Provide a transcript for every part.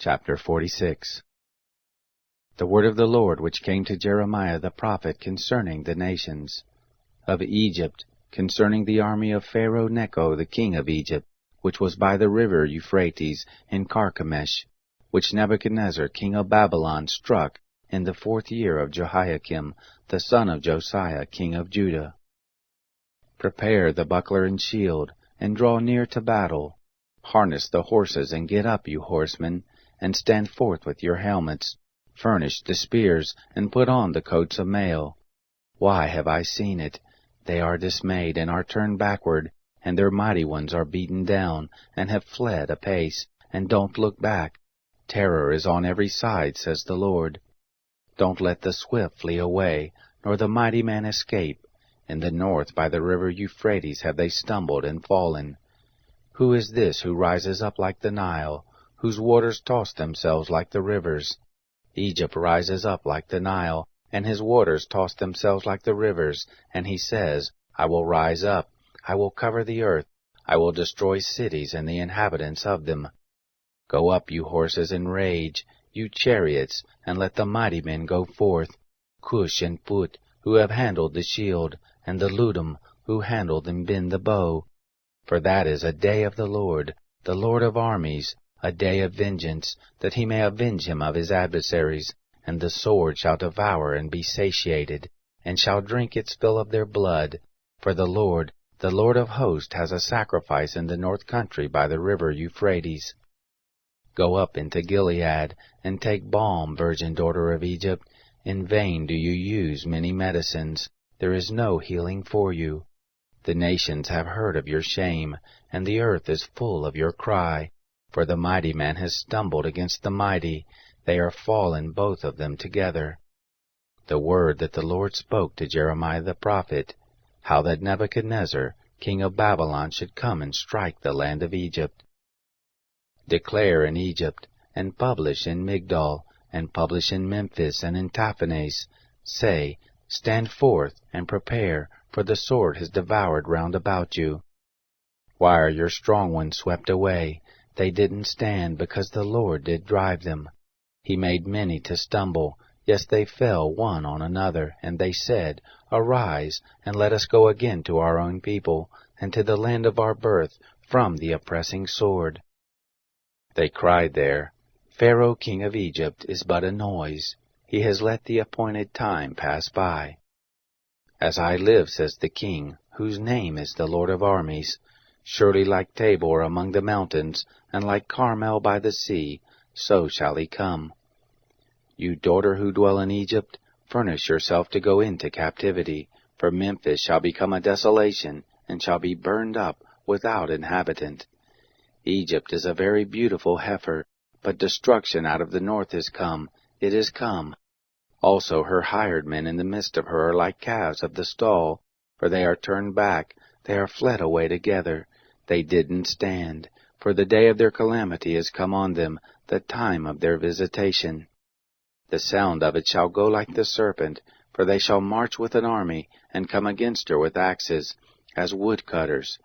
Chapter 46. The word of the Lord which came to Jeremiah the prophet concerning the nations. Of Egypt, concerning the army of Pharaoh Necho the king of Egypt, which was by the river Euphrates in Carchemish, which Nebuchadnezzar king of Babylon struck in the 4th year of Jehoiakim the son of Josiah king of Judah. Prepare the buckler and shield, and draw near to battle. Harness the horses, and get up, you horsemen, and stand forth with your helmets. Furnish the spears, and put on the coats of mail. Why have I seen it? They are dismayed, and are turned backward, and their mighty ones are beaten down, and have fled apace, and don't look back. Terror is on every side, says the Lord. Don't let the swift flee away, nor the mighty man escape. In the north by the river Euphrates have they stumbled and fallen. Who is this who rises up like the Nile, whose waters toss themselves like the rivers? Egypt rises up like the Nile, and his waters toss themselves like the rivers, and he says, I will rise up, I will cover the earth, I will destroy cities and the inhabitants of them. Go up, you horses, and rage, you chariots, and let the mighty men go forth, Cush and Put, who have handled the shield, and the Ludum, who handled and bend the bow. For that is a day of the Lord of armies, a day of vengeance, that he may avenge him of his adversaries, and the sword shall devour and be satiated, and shall drink its fill of their blood. For the Lord of hosts, has a sacrifice in the north country by the river Euphrates. Go up into Gilead, and take balm, virgin daughter of Egypt. In vain do you use many medicines, there is no healing for you. The nations have heard of your shame, and the earth is full of your cry. For the mighty man has stumbled against the mighty, they are fallen both of them together. The word that the Lord spoke to Jeremiah the prophet, how that Nebuchadnezzar, king of Babylon, should come and strike the land of Egypt. Declare in Egypt, and publish in Migdol, and publish in Memphis and in Taphanes. Say, stand forth, and prepare, for the sword has devoured round about you. Why are your strong ones swept away? They didn't stand, because the Lord did drive them. He made many to stumble, yes, they fell one on another, and they said, Arise, and let us go again to our own people, and to the land of our birth, from the oppressing sword. They cried there, Pharaoh king of Egypt is but a noise. He has let the appointed time pass by. As I live, says the King, whose name is the Lord of armies, surely like Tabor among the mountains, and like Carmel by the sea, so shall he come. You daughter who dwell in Egypt, furnish yourself to go into captivity, for Memphis shall become a desolation, and shall be burned up without inhabitant. Egypt is a very beautiful heifer, but destruction out of the north is come, it is come. Also her hired men in the midst of her are like calves of the stall, for they are turned back, they are fled away together. They didn't stand, for the day of their calamity is come on them, the time of their visitation. The sound of it shall go like the serpent, for they shall march with an army, and come against her with axes, as woodcutters.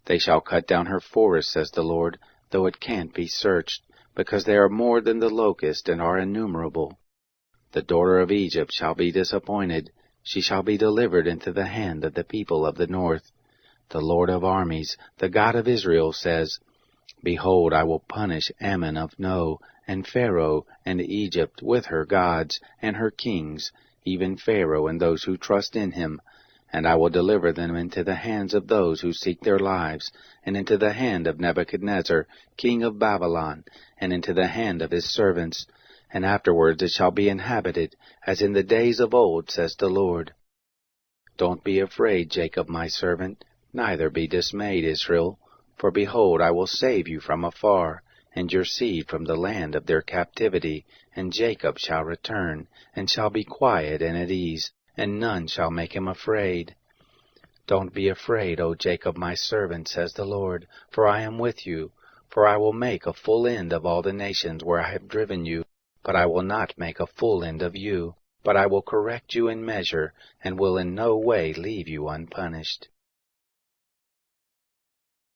They shall cut down her forest, says the Lord, though it can't be searched, because they are more than the locust, and are innumerable. The daughter of Egypt shall be disappointed, she shall be delivered into the hand of the people of the north. The Lord of armies, the God of Israel, says, Behold, I will punish Ammon of No, and Pharaoh, and Egypt with her gods, and her kings, even Pharaoh and those who trust in him, and I will deliver them into the hands of those who seek their lives, and into the hand of Nebuchadnezzar, king of Babylon, and into the hand of his servants, and afterwards it shall be inhabited, as in the days of old, says the Lord. Don't be afraid, Jacob my servant, neither be dismayed, Israel, for behold, I will save you from afar, and your seed from the land of their captivity, and Jacob shall return, and shall be quiet and at ease, and none shall make him afraid. Don't be afraid, O Jacob my servant, says the Lord, for I am with you. For I will make a full end of all the nations where I have driven you, but I will not make a full end of you, but I will correct you in measure, and will in no way leave you unpunished.